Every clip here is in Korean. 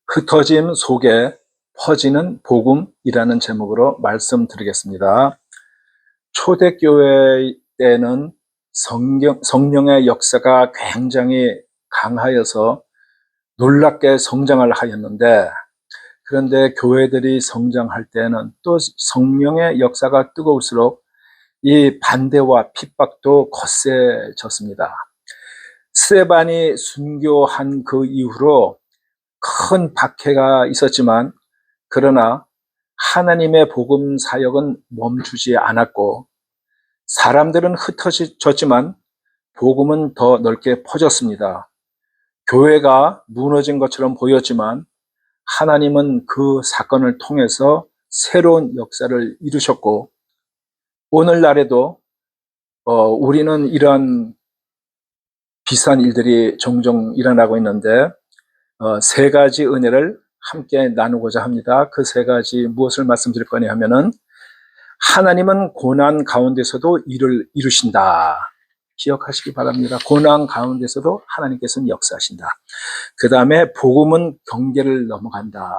흩어짐 속에 퍼지는 복음이라는 제목으로 말씀드리겠습니다. 초대교회 때는 성령의 역사가 굉장히 강하여서 놀랍게 성장을 하였는데, 그런데 교회들이 성장할 때는 또 성령의 역사가 뜨거울수록 이 반대와 핍박도 거세졌습니다. 스데반이 순교한 그 이후로 큰 박해가 있었지만, 그러나 하나님의 복음 사역은 멈추지 않았고, 사람들은 흩어졌지만 복음은 더 넓게 퍼졌습니다. 교회가 무너진 것처럼 보였지만 하나님은 그 사건을 통해서 새로운 역사를 이루셨고, 오늘날에도 우리는 이런 비슷한 일들이 종종 일어나고 있는데, 세 가지 은혜를 함께 나누고자 합니다. 그 세 가지 무엇을 말씀드릴 거냐 하면은, 하나님은 고난 가운데서도 일을 이루신다. 기억하시기 바랍니다. 고난 가운데서도 하나님께서는 역사하신다. 그 다음에 복음은 경계를 넘어간다.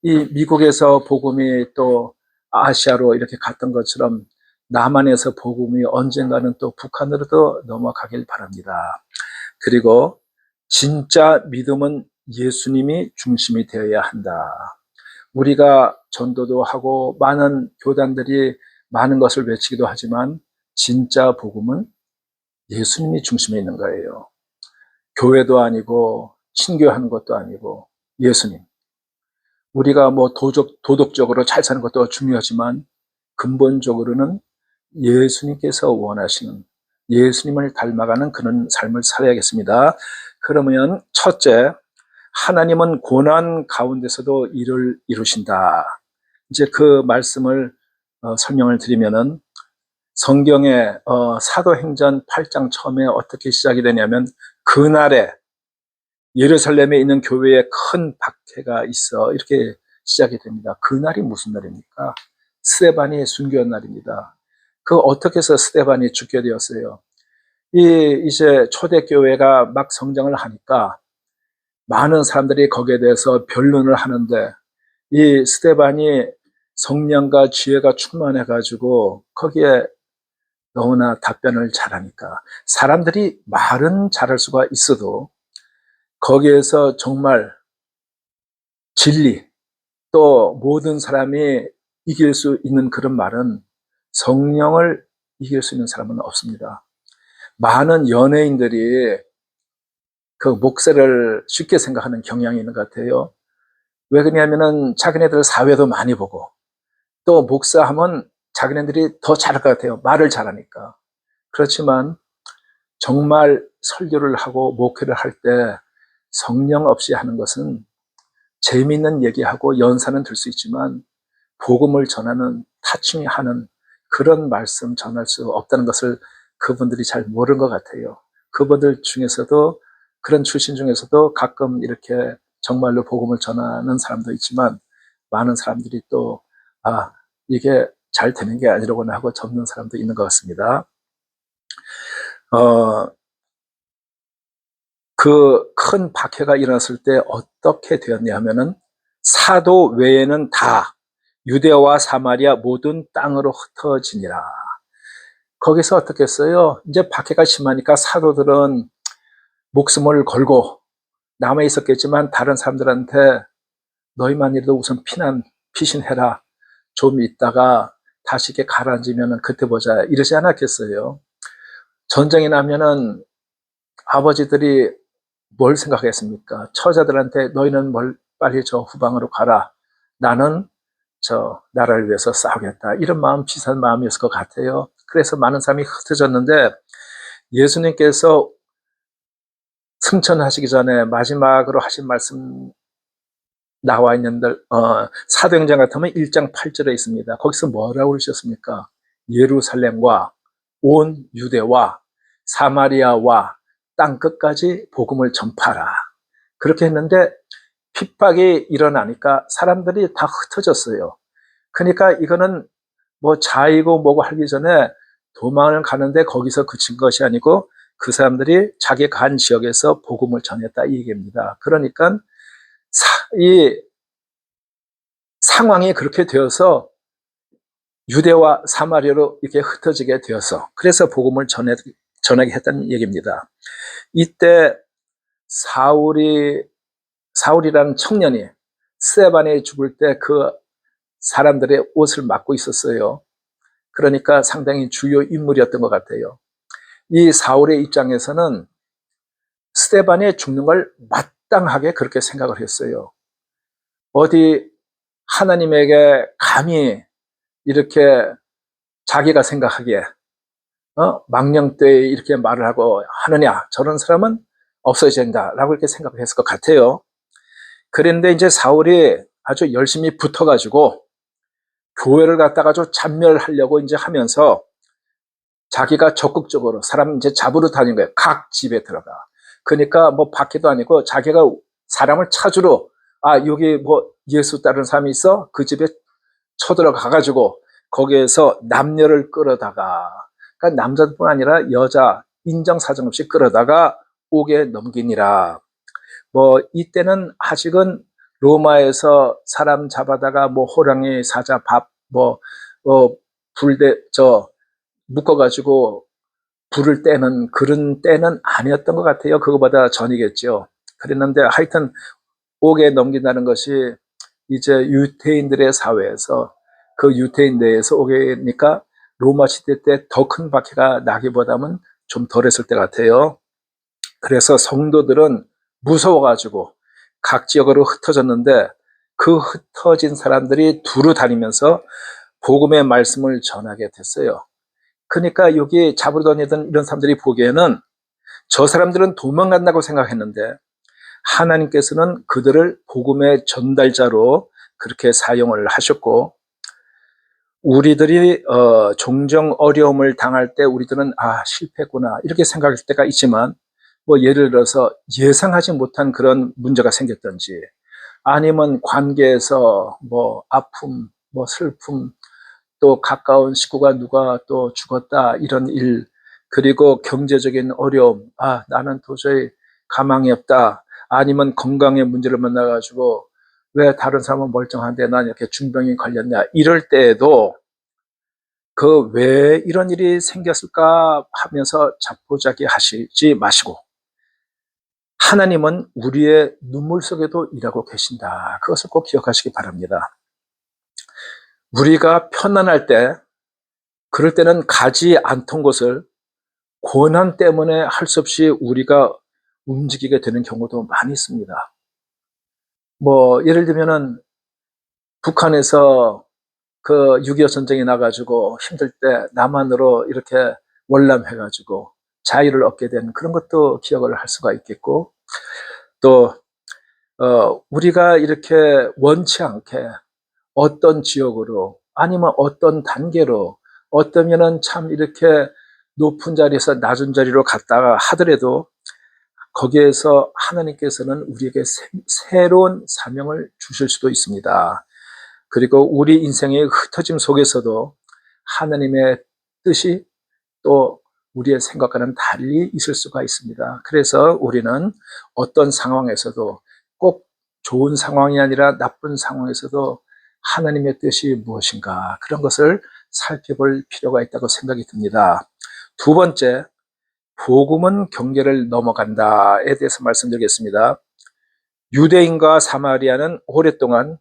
이 미국에서 복음이 또 아시아로 이렇게 갔던 것처럼 남한에서 복음이 언젠가는 또 북한으로도 넘어가길 바랍니다. 그리고 진짜 믿음은 예수님이 중심이 되어야 한다. 우리가 전도도 하고 많은 교단들이 많은 것을 외치기도 하지만 진짜 복음은 예수님이 중심에 있는 거예요. 교회도 아니고 신교하는 것도 아니고 예수님. 우리가 뭐 도덕적으로 잘 사는 것도 중요하지만 근본적으로는 예수님께서 원하시는, 예수님을 닮아가는 그런 삶을 살아야겠습니다. 그러면 첫째, 하나님은 고난 가운데서도 일을 이루신다. 이제 그 말씀을 설명을 드리면은, 성경에 사도행전 8장 처음에 어떻게 시작이 되냐면, 그날에 예루살렘에 있는 교회에 큰 박해가 있어, 이렇게 시작이 됩니다. 그날이 무슨 날입니까? 스데반이 순교한 날입니다. 그 어떻게 해서 스데반이 죽게 되었어요? 이제 초대교회가 막 성장을 하니까 많은 사람들이 거기에 대해서 변론을 하는데, 이 스데반이 성령과 지혜가 충만해가지고 거기에 너무나 답변을 잘하니까, 사람들이 말은 잘할 수가 있어도 거기에서 정말 진리, 또 모든 사람이 이길 수 있는 그런 말은, 성령을 이길 수 있는 사람은 없습니다. 많은 연예인들이 그 목사를 쉽게 생각하는 경향이 있는 것 같아요. 왜 그러냐면은 자기네들 사회도 많이 보고, 또 목사하면 자기네들이 더 잘할 것 같아요. 말을 잘하니까. 그렇지만 정말 설교를 하고 목회를 할 때 성령 없이 하는 것은, 재미있는 얘기하고 연사는 들 수 있지만 복음을 전하는, 타칭하는 그런 말씀 전할 수 없다는 것을 그분들이 잘 모르는 것 같아요. 그분들 중에서도, 그런 출신 중에서도 가끔 이렇게 정말로 복음을 전하는 사람도 있지만, 많은 사람들이 또 이게 잘 되는 게 아니라고나 하고 접는 사람도 있는 것 같습니다. 그 큰 박해가 일어났을 때 어떻게 되었냐 하면은, 사도 외에는 다 유대와 사마리아 모든 땅으로 흩어지니라. 거기서 어떻게 했어요? 이제 박해가 심하니까 사도들은 목숨을 걸고 남아 있었겠지만, 다른 사람들한테 너희만이라도 우선 피신해라. 좀 있다가 다시 이렇게 가라앉으면 그때 보자, 이러지 않았겠어요? 전쟁이 나면은 아버지들이 뭘 생각했습니까? 처자들한테 너희는 빨리 저 후방으로 가라. 나는 저 나라를 위해서 싸우겠다. 이런 마음, 비슷한 마음이었을 것 같아요. 그래서 많은 사람이 흩어졌는데, 예수님께서 승천하시기 전에 마지막으로 하신 말씀 나와 있는데, 사도행전 같으면 1장 8절에 있습니다. 거기서 뭐라고 그러셨습니까? 예루살렘과 온 유대와 사마리아와 땅 끝까지 복음을 전파하라. 그렇게 했는데 핍박이 일어나니까 사람들이 다 흩어졌어요. 그러니까 이거는 뭐 자이고 뭐고 하기 전에 도망을 가는데 거기서 그친 것이 아니고, 그 사람들이 자기 간 지역에서 복음을 전했다 이 얘기입니다. 그러니까 이 상황이 그렇게 되어서 유대와 사마리아로 이렇게 흩어지게 되어서 그래서 복음을 전하게 했다는 얘기입니다. 이때 사울이라는 청년이 스데반이 죽을 때 그 사람들의 옷을 맡고 있었어요. 그러니까 상당히 주요 인물이었던 것 같아요. 이 사울의 입장에서는 스데반이 죽는 걸 마땅하게 그렇게 생각을 했어요. 어디 하나님에게 감히 이렇게 자기가 생각하기에 망령되이 이렇게 말을 하고 하느냐, 저런 사람은 없어져야 된다라고 이렇게 생각을 했을 것 같아요. 그런데 이제 사울이 아주 열심히 붙어가지고 교회를 갖다가 좀 잔멸하려고 이제 하면서 자기가 적극적으로 사람 이제 잡으러 다닌 거예요. 각 집에 들어가. 그러니까 뭐 밖에도 아니고 자기가 사람을 찾으러 여기 뭐 예수 따르는 사람이 있어? 그 집에 쳐들어가 가지고 거기에서 남녀를 끌어다가 그러니까 남자뿐 아니라 여자 인정사정 없이 끌어다가 옥에 넘기니라. 뭐 이때는 아직은 로마에서 사람 잡아다가 뭐 호랑이 사자 밥 불대 묶어가지고 불을 떼는 그런 때는 아니었던 것 같아요. 그거보다 전이겠죠. 그랬는데 하여튼 옥에 넘긴다는 것이 이제 유태인들의 사회에서 그 유태인 내에서 오게니까 로마 시대 때 더 큰 박해가 나기보다는 좀 덜했을 때 같아요. 그래서 성도들은 무서워가지고 각 지역으로 흩어졌는데 그 흩어진 사람들이 두루 다니면서 복음의 말씀을 전하게 됐어요. 그러니까 여기 잡으러 다니던 이런 사람들이 보기에는 저 사람들은 도망간다고 생각했는데 하나님께서는 그들을 복음의 전달자로 그렇게 사용을 하셨고 우리들이 종종 어려움을 당할 때 우리들은 실패구나 이렇게 생각할 때가 있지만 뭐 예를 들어서 예상하지 못한 그런 문제가 생겼든지 아니면 관계에서 뭐 아픔, 뭐 슬픔, 또 가까운 식구가 누가 또 죽었다 이런 일 그리고 경제적인 어려움 나는 도저히 가망이 없다 아니면 건강의 문제를 만나가지고 왜 다른 사람은 멀쩡한데 난 이렇게 중병이 걸렸냐 이럴 때에도 그 왜 이런 일이 생겼을까 하면서 자포자기 하시지 마시고 하나님은 우리의 눈물 속에도 일하고 계신다. 그것을 꼭 기억하시기 바랍니다. 우리가 편안할 때 그럴 때는 가지 않던 것을 고난 때문에 할 수 없이 우리가 움직이게 되는 경우도 많이 있습니다. 뭐 예를 들면은 북한에서 그 6.25 전쟁이 나가지고 힘들 때 남한으로 이렇게 월남해가지고 자유를 얻게 된 그런 것도 기억을 할 수가 있겠고 또 우리가 이렇게 원치 않게 어떤 지역으로 아니면 어떤 단계로 어떠면은 참 이렇게 높은 자리에서 낮은 자리로 갔다가 하더라도 거기에서 하나님께서는 우리에게 새로운 사명을 주실 수도 있습니다. 그리고 우리 인생의 흩어짐 속에서도 하나님의 뜻이 또 우리의 생각과는 달리 있을 수가 있습니다. 그래서 우리는 어떤 상황에서도 꼭 좋은 상황이 아니라 나쁜 상황에서도 하나님의 뜻이 무엇인가 그런 것을 살펴볼 필요가 있다고 생각이 듭니다. 두 번째, 복음은 경계를 넘어간다에 대해서 말씀드리겠습니다. 유대인과 사마리아는 오랫동안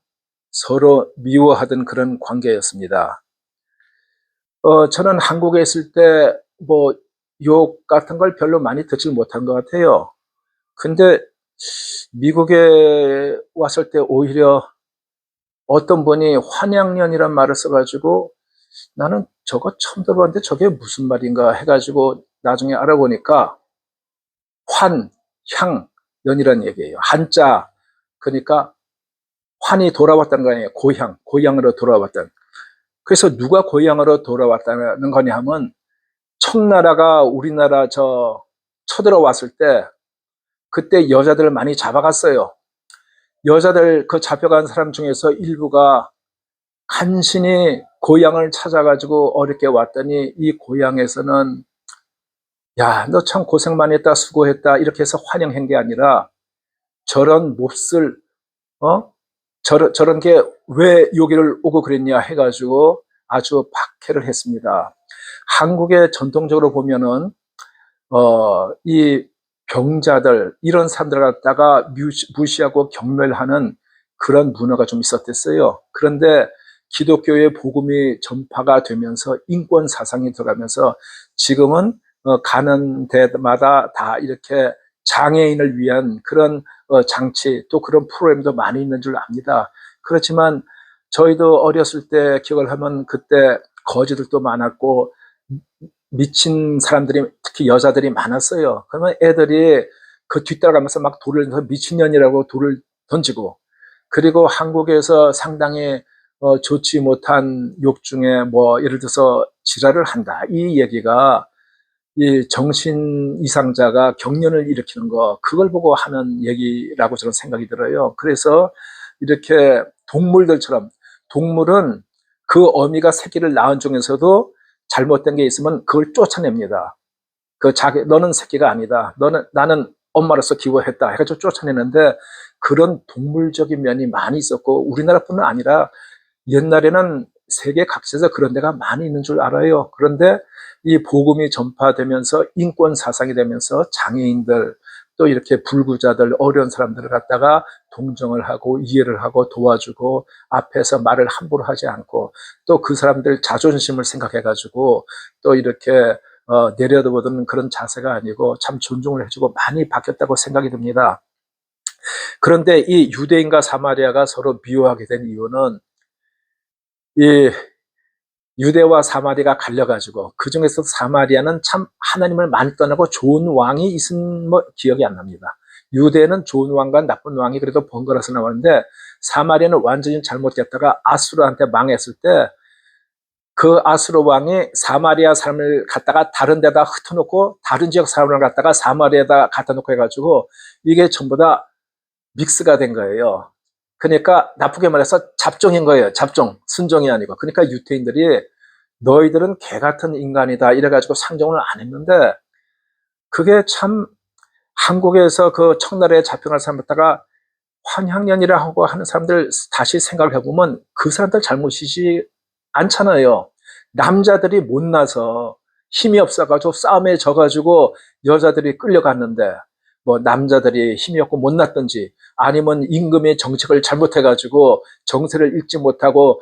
서로 미워하던 그런 관계였습니다. 저는 한국에 있을 때 뭐 욕 같은 걸 별로 많이 듣지 못한 것 같아요. 근데 미국에 왔을 때 오히려 어떤 분이 환양년이란 말을 써가지고 나는 저거 처음 들어봤는데 저게 무슨 말인가 해가지고 나중에 알아보니까 환, 향, 년이라는 얘기예요. 한자 그러니까 환이 돌아왔다는 거 아니에요. 고향으로 돌아왔다는. 그래서 누가 고향으로 돌아왔다는 거냐 하면 청나라가 우리나라 쳐들어왔을 때 그때 여자들을 많이 잡아갔어요. 여자들 그 잡혀간 사람 중에서 일부가 간신히 고향을 찾아가지고 어렵게 왔더니 이 고향에서는 야, 너 참 고생 많이 했다, 수고했다, 이렇게 해서 환영한 게 아니라 저런 몹쓸, 어? 저런 게 왜 여기를 오고 그랬냐 해가지고 아주 박해를 했습니다. 한국의 전통적으로 보면은, 이 병자들, 이런 사람들 갖다가 무시하고 경멸하는 그런 문화가 좀 있었댔어요. 그런데 기독교의 복음이 전파가 되면서 인권 사상이 들어가면서 지금은 가는 데마다 다 이렇게 장애인을 위한 그런 장치, 또 그런 프로그램도 많이 있는 줄 압니다. 그렇지만 저희도 어렸을 때 기억을 하면 그때 거지들도 많았고 미친 사람들이, 특히 여자들이 많았어요. 그러면 애들이 그 뒤따라가면서 막 돌을 던져서 미친년이라고 돌을 던지고, 그리고 한국에서 상당히 좋지 못한 욕 중에 뭐 예를 들어서 지랄을 한다, 이 얘기가 이 정신 이상자가 경련을 일으키는 거, 그걸 보고 하는 얘기라고 저는 생각이 들어요. 그래서 이렇게 동물들처럼, 동물은 그 어미가 새끼를 낳은 중에서도 잘못된 게 있으면 그걸 쫓아냅니다. 그 자기, 너는 새끼가 아니다, 나는 엄마로서 기워했다 해가지고 쫓아내는데, 그런 동물적인 면이 많이 있었고, 우리나라뿐만 아니라 옛날에는 세계 각지에서 그런 데가 많이 있는 줄 알아요. 그런데 이 복음이 전파되면서 인권 사상이 되면서 장애인들, 또 이렇게 불구자들, 어려운 사람들을 갖다가 동정을 하고 이해를 하고 도와주고, 앞에서 말을 함부로 하지 않고, 또 그 사람들 자존심을 생각해가지고 또 이렇게 내려다보는 그런 자세가 아니고 참 존중을 해주고 많이 바뀌었다고 생각이 듭니다. 그런데 이 유대인과 사마리아가 서로 미워하게 된 이유는, 이 유대와 사마리아가 갈려가지고, 그 중에서 사마리아는 참 하나님을 많이 떠나고 좋은 왕이 있은 뭐 기억이 안 납니다. 유대는 좋은 왕과 나쁜 왕이 그래도 번갈아서 나왔는데, 사마리아는 완전히 잘못됐다가 아수르한테 망했을 때, 그 아수르 왕이 사마리아 사람을 갖다가 다른 데다 흩어놓고 다른 지역 사람을 갖다가 사마리아에다 갖다 놓고 해가지고 이게 전부 다 믹스가 된 거예요. 그러니까 나쁘게 말해서 잡종인 거예요. 잡종, 순종이 아니고. 그러니까 유태인들이 너희들은 개 같은 인간이다 이래가지고 상종을 안 했는데, 그게 참 한국에서 그 청나라에 잡혀간 사람 갖다가 환향년이라고 하는 사람들 다시 생각을 해보면 그 사람들 잘못이지 않잖아요. 남자들이 못나서 힘이 없어가지고 싸움에 져가지고 여자들이 끌려갔는데, 뭐 남자들이 힘이 없고 못났든지 아니면 임금의 정책을 잘못해가지고 정세를 읽지 못하고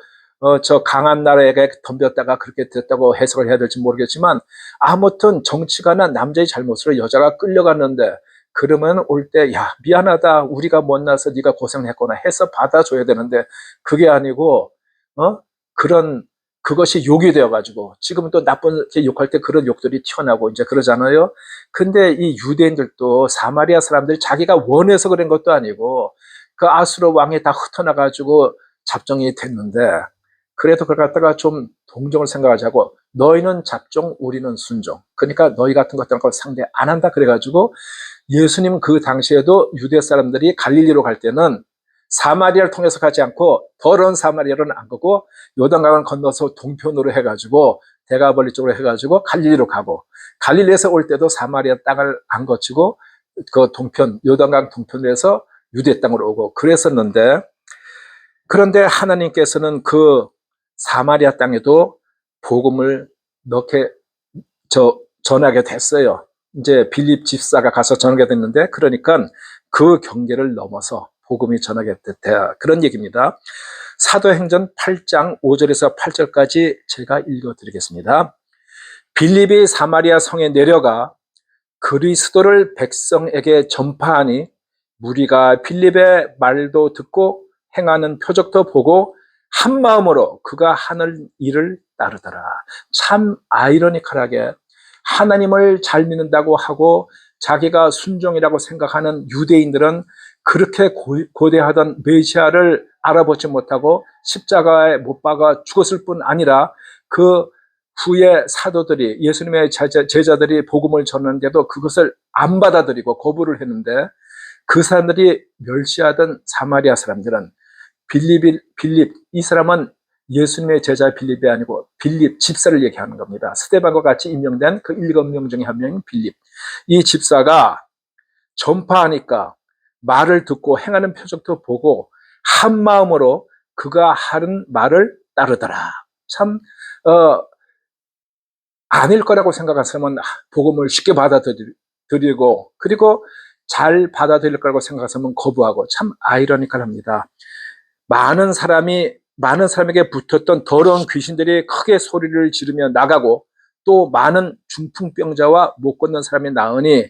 저 강한 나라에게 덤볐다가 그렇게 됐다고 해석을 해야 될지 모르겠지만, 아무튼 정치가나 남자의 잘못으로 여자가 끌려갔는데, 그러면 올 때 야 미안하다, 우리가 못나서 네가 고생했구나 해서 받아줘야 되는데, 그게 아니고 그런, 그것이 욕이 되어가지고 지금은 또 나쁜 욕할 때 그런 욕들이 튀어나오고 이제 그러잖아요. 근데 이 유대인들도 사마리아 사람들이 자기가 원해서 그런 것도 아니고 그 아수르 왕이 다 흩어나가지고 잡종이 됐는데, 그래도 그걸 갖다가 좀 동정을 생각하자고, 너희는 잡종, 우리는 순종. 그러니까 너희 같은 것들은 상대 안 한다 그래가지고, 예수님은 그 당시에도 유대 사람들이 갈릴리로 갈 때는 사마리아를 통해서 가지 않고 더러운 사마리아로는 안 가고 요단강을 건너서 동편으로 해가지고 대가벌리 쪽으로 해가지고 갈릴리로 가고, 갈릴리에서 올 때도 사마리아 땅을 안 거치고 그 동편, 요단강 동편으로 해서 유대 땅으로 오고 그랬었는데, 그런데 하나님께서는 그 사마리아 땅에도 복음을 넣게 전하게 됐어요. 이제 빌립 집사가 가서 전하게 됐는데, 그러니까 그 경계를 넘어서 복음이 전하게 됐다, 그런 얘기입니다. 사도행전 8장 5절에서 8절까지 제가 읽어드리겠습니다. 빌립이 사마리아 성에 내려가 그리스도를 백성에게 전파하니, 무리가 빌립의 말도 듣고 행하는 표적도 보고 한 마음으로 그가 하는 일을 따르더라. 참 아이러니컬하게 하나님을 잘 믿는다고 하고 자기가 순종이라고 생각하는 유대인들은 그렇게 고대하던 메시아를 알아보지 못하고 십자가에 못 박아 죽었을 뿐 아니라, 그 후에 사도들이, 예수님의 제자들이 복음을 전하는데도 그것을 안 받아들이고 거부를 했는데, 그 사람들이 멸시하던 사마리아 사람들은 빌립, 이 사람은 예수님의 제자 빌립이 아니고 빌립 집사를 얘기하는 겁니다. 스데반과 같이 임명된 그 7명 중에 한 명인 빌립. 이 집사가 전파하니까 말을 듣고 행하는 표적도 보고 한 마음으로 그가 하는 말을 따르더라. 참 아닐 거라고 생각한 사람은 복음을 쉽게 받아들이고, 그리고 잘 받아들일 거라고 생각한 사람은 거부하고, 참 아이러니컬합니다. 많은 사람에게 붙었던 더러운 귀신들이 크게 소리를 지르며 나가고, 또 많은 중풍병자와 못 걷는 사람이 나으니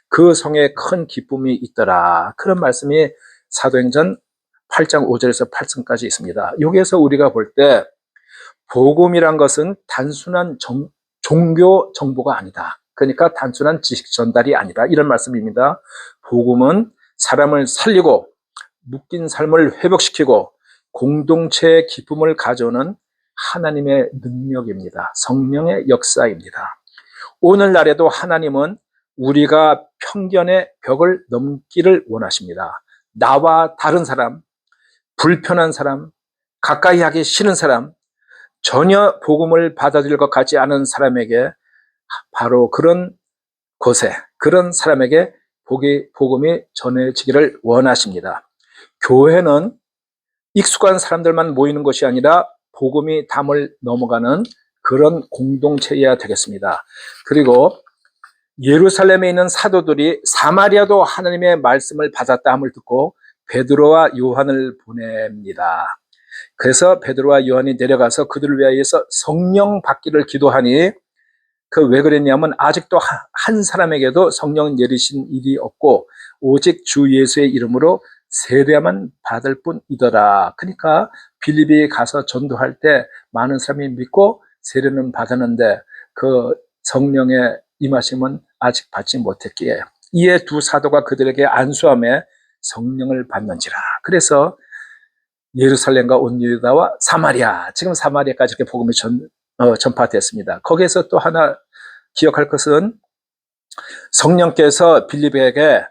그 성에 큰 기쁨이 있더라. 그런 말씀이 사도행전 8장 5절에서 8절까지 있습니다. 여기에서 우리가 볼 때 복음이란 것은 단순한 종교 정보가 아니다. 그러니까 단순한 지식 전달이 아니다. 이런 말씀입니다. 복음은 사람을 살리고 묶인 삶을 회복시키고 공동체의 기쁨을 가져오는 하나님의 능력입니다. 성령의 역사입니다. 오늘날에도 하나님은 우리가 편견의 벽을 넘기를 원하십니다. 나와 다른 사람, 불편한 사람, 가까이 하기 싫은 사람, 전혀 복음을 받아들일 것 같지 않은 사람에게, 바로 그런 곳에, 그런 사람에게 복음이 전해지기를 원하십니다. 교회는 익숙한 사람들만 모이는 것이 아니라 복음이 담을 넘어가는 그런 공동체여야 되겠습니다. 그리고 예루살렘에 있는 사도들이 사마리아도 하나님의 말씀을 받았다 함을 듣고 베드로와 요한을 보냅니다. 그래서 베드로와 요한이 내려가서 그들을 위하여서 성령 받기를 기도하니, 그 왜 그랬냐면 아직도 한 사람에게도 성령 내리신 일이 없고 오직 주 예수의 이름으로 세례만 받을 뿐이더라. 그러니까 빌립이 가서 전도할 때 많은 사람이 믿고 세례는 받았는데 그 성령의 임하심은 아직 받지 못했기에, 이에 두 사도가 그들에게 안수함에 성령을 받는지라. 그래서 예루살렘과 온 유다와 사마리아, 지금 사마리아까지 이렇게 복음이 전파됐습니다. 거기에서 또 하나 기억할 것은 성령께서 빌립에게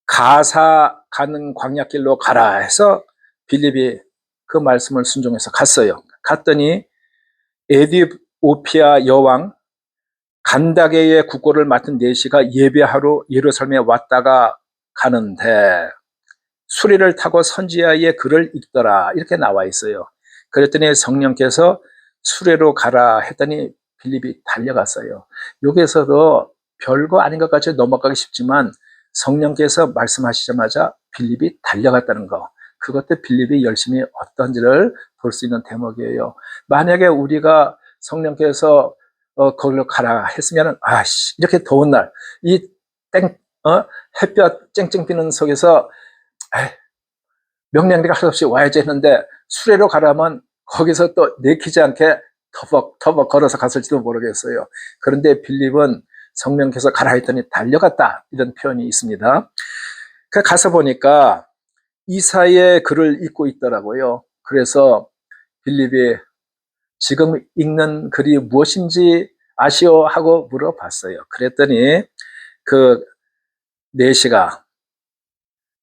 가사 가는 광야길로 가라 해서 빌립이 그 말씀을 순종해서 갔어요. 갔더니 에디오피아 여왕 간다게의 국고를 맡은 네시가 예배하러 예루살렘에 왔다가 가는데 수리를 타고 선지자의 글을 읽더라, 이렇게 나와 있어요. 그랬더니 성령께서 수레로 가라 했더니 빌립이 달려갔어요. 여기에서도 별거 아닌 것 같이 넘어가기 쉽지만 성령께서 말씀하시자마자 빌립이 달려갔다는 거, 그것도 빌립이 열심히 어떤지를 볼 수 있는 대목이에요. 만약에 우리가 성령께서 거기로 가라 했으면 이렇게 더운 날, 이 햇볕 쨍쨍 비는 속에서 명령대가 할 수 없이 와야지 했는데 수레로 가라면 거기서 또 내키지 않게 터벅터벅 걸어서 갔을지도 모르겠어요. 그런데 빌립은 성령께서 가라 했더니 달려갔다, 이런 표현이 있습니다. 가서 보니까 이사야의 글을 읽고 있더라고요. 그래서 빌립이 지금 읽는 글이 무엇인지 아시오 하고 물어봤어요. 그랬더니 그 네시가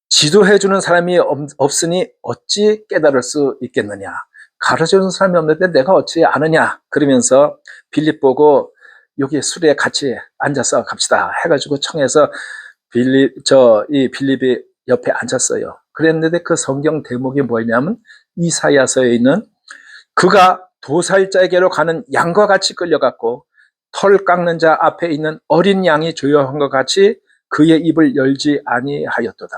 지도해주는 사람이 없으니 어찌 깨달을 수 있겠느냐, 가르쳐주는 사람이 없는데 내가 어찌 아느냐, 그러면서 빌립 보고 여기 수레에 같이 앉아서 갑시다 해가지고 청해서 이 빌립이 옆에 앉았어요. 그랬는데 그 성경 대목이 뭐냐면 이사야서에 있는 그가 도살자에게로 가는 양과 같이 끌려갔고 털 깎는 자 앞에 있는 어린 양이 조용한 것 같이 그의 입을 열지 아니하였도다.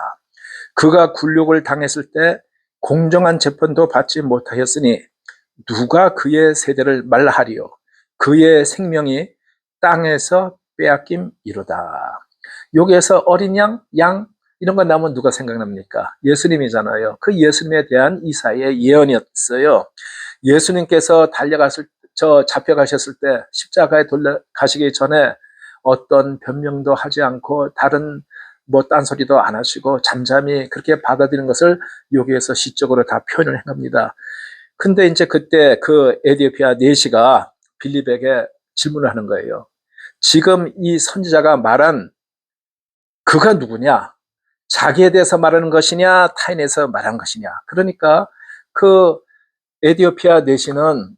그가 굴욕을 당했을 때 공정한 재판도 받지 못하였으니 누가 그의 세대를 말하리요. 그의 생명이 땅에서 빼앗김이로다. 여기에서 어린 양 이런 거 나오면 누가 생각납니까? 예수님이잖아요. 그 예수님에 대한 이사야의 예언이었어요. 예수님께서 잡혀가셨을 때 십자가에 돌아가시기 전에 어떤 변명도 하지 않고 다른 딴소리도 안 하시고 잠잠히 그렇게 받아들이는 것을 여기에서 시적으로 다 표현을 한 겁니다. 근데 이제 그때 그 에디오피아 네시가 빌립에게 질문을 하는 거예요. 지금 이 선지자가 말한 그가 누구냐? 자기에 대해서 말하는 것이냐, 타인에서 말하는 것이냐? 그러니까 그 에디오피아 내시는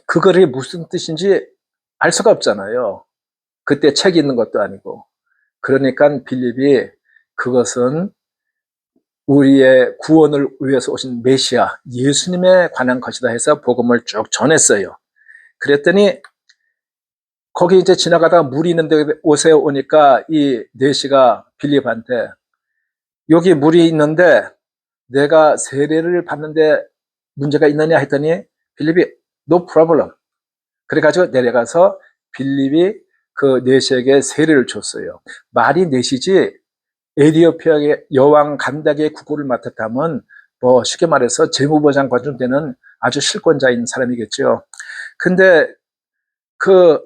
그 글이 무슨 뜻인지 알 수가 없잖아요. 그때 책이 있는 것도 아니고. 그러니까 빌립이 그것은 우리의 구원을 위해서 오신 메시아, 예수님에 관한 것이다 해서 복음을 쭉 전했어요. 그랬더니 거기 이제 지나가다가 물이 있는데 오세요 오니까 이 내시가 빌립한테 여기 물이 있는데 내가 세례를 받는데 문제가 있느냐 했더니 빌립이 no problem. 그래가지고 내려가서 빌립이 그 내시에게 세례를 줬어요. 말이 내시지 에디오피아의 여왕 간닥의 국호를 맡았다면 뭐 쉽게 말해서 재무부장관 좀 되는 아주 실권자인 사람이겠죠. 근데 그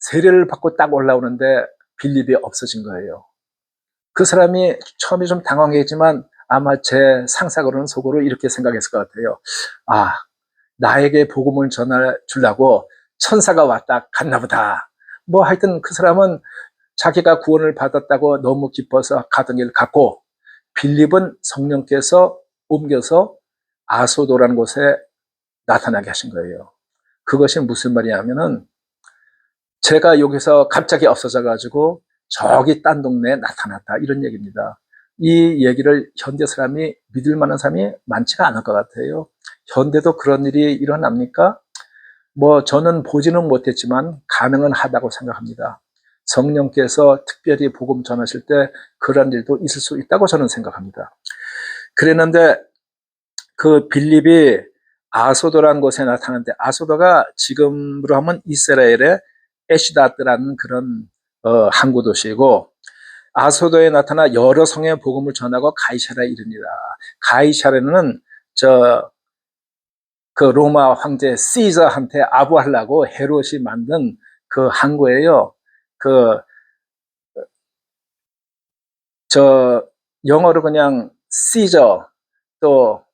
세례를 받고 딱 올라오는데 빌립이 없어진 거예요. 그 사람이 처음에 좀 당황했지만 아마 제 상상으로는 속으로 이렇게 생각했을 것 같아요. 아, 나에게 복음을 전해 주려고 천사가 왔다 갔나 보다. 뭐 하여튼 그 사람은 자기가 구원을 받았다고 너무 기뻐서 가던 길 갔고 빌립은 성령께서 옮겨서 아소도라는 곳에 나타나게 하신 거예요. 그것이 무슨 말이냐면은 제가 여기서 갑자기 없어져 가지고 저기 딴 동네에 나타났다 이런 얘기입니다. 이 얘기를 현대 사람이 믿을 만한 사람이 많지가 않을 것 같아요. 현대도 그런 일이 일어납니까? 뭐 저는 보지는 못했지만 가능은 하다고 생각합니다. 성령께서 특별히 복음 전하실 때 그런 일도 있을 수 있다고 저는 생각합니다. 그랬는데 그 빌립이 아소도라는 곳에 나타났는데 아소도가 지금으로 하면 이스라엘의 에시다트라는 그런 항구 도시이고 아소도에 나타나 여러 성의 복음을 전하고 가이사라에 이릅니다. 가이사라는 그 로마 황제 시저한테 아부하려고 헤롯이 만든 그 항구예요. 영어로 그냥 시저, 또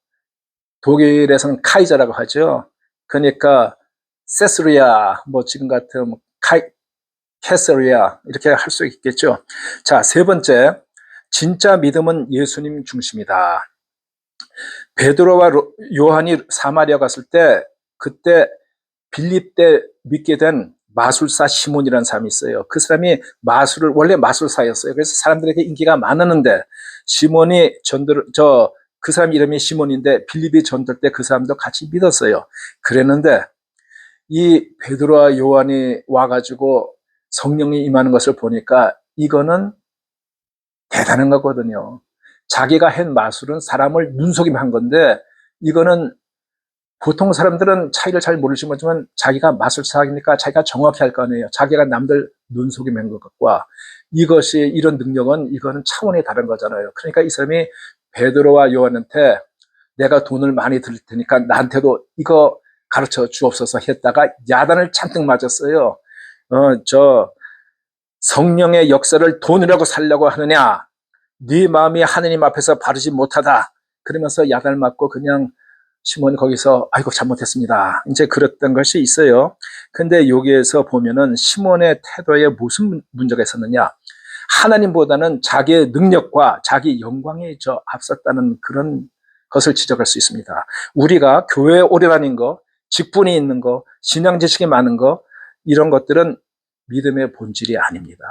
독일에서는 카이저라고 하죠. 그러니까 세스리아, 뭐 지금 같은 캐서리아 이렇게 할 수 있겠죠. 자, 세 번째, 진짜 믿음은 예수님 중심이다. 베드로와 요한이 사마리아 갔을 때 그때 빌립 때 믿게 된 마술사 시몬이라는 사람이 있어요. 그 사람이 원래 마술사였어요. 그래서 사람들에게 인기가 많았는데 시몬이 그 사람 이름이 시몬인데 빌립이 전도할 때 그 사람도 같이 믿었어요. 그랬는데 이 베드로와 요한이 와가지고 성령이 임하는 것을 보니까 이거는 대단한 거거든요. 자기가 한 마술은 사람을 눈속임한 한 건데 이거는 보통 사람들은 차이를 잘 모르지 못하지만 자기가 마술사니까 자기가 정확히 할 거 아니에요. 자기가 남들 눈속임한 것과 이런 능력은 이거는 차원이 다른 거잖아요. 그러니까 이 사람이 베드로와 요한한테 내가 돈을 많이 드릴 테니까 나한테도 이거 가르쳐 주옵소서 했다가 야단을 잔뜩 맞았어요. 성령의 역사를 돈이라고 살려고 하느냐? 네 마음이 하느님 앞에서 바르지 못하다. 그러면서 야단을 맞고 그냥 시몬이 거기서 아이고 잘못했습니다. 이제 그랬던 것이 있어요. 근데 여기에서 보면은 시몬의 태도에 무슨 문제가 있었느냐? 하나님보다는 자기의 능력과 자기 영광에 앞섰다는 그런 것을 지적할 수 있습니다. 우리가 교회에 오래 다닌 거, 직분이 있는 거, 신앙 지식이 많은 거 이런 것들은 믿음의 본질이 아닙니다.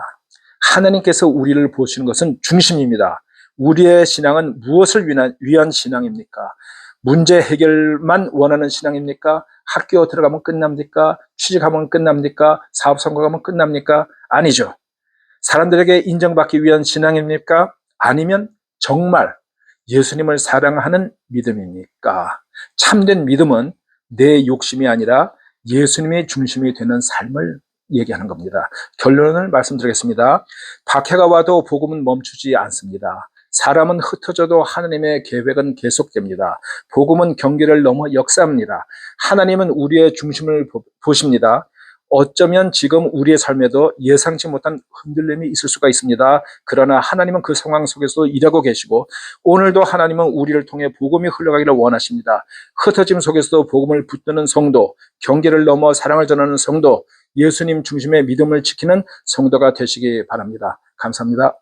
하나님께서 우리를 보시는 것은 중심입니다. 우리의 신앙은 무엇을 위한 신앙입니까? 문제 해결만 원하는 신앙입니까? 학교 들어가면 끝납니까? 취직하면 끝납니까? 사업 성공하면 끝납니까? 아니죠. 사람들에게 인정받기 위한 신앙입니까? 아니면 정말 예수님을 사랑하는 믿음입니까? 참된 믿음은 내 욕심이 아니라 예수님의 중심이 되는 삶을 얘기하는 겁니다. 결론을 말씀드리겠습니다. 박해가 와도 복음은 멈추지 않습니다. 사람은 흩어져도 하나님의 계획은 계속됩니다. 복음은 경계를 넘어 역사합니다. 하나님은 우리의 중심을 보십니다. 어쩌면 지금 우리의 삶에도 예상치 못한 흔들림이 있을 수가 있습니다. 그러나 하나님은 그 상황 속에서 일하고 계시고 오늘도 하나님은 우리를 통해 복음이 흘러가기를 원하십니다. 흩어짐 속에서도 복음을 붙드는 성도, 경계를 넘어 사랑을 전하는 성도, 예수님 중심의 믿음을 지키는 성도가 되시기 바랍니다. 감사합니다.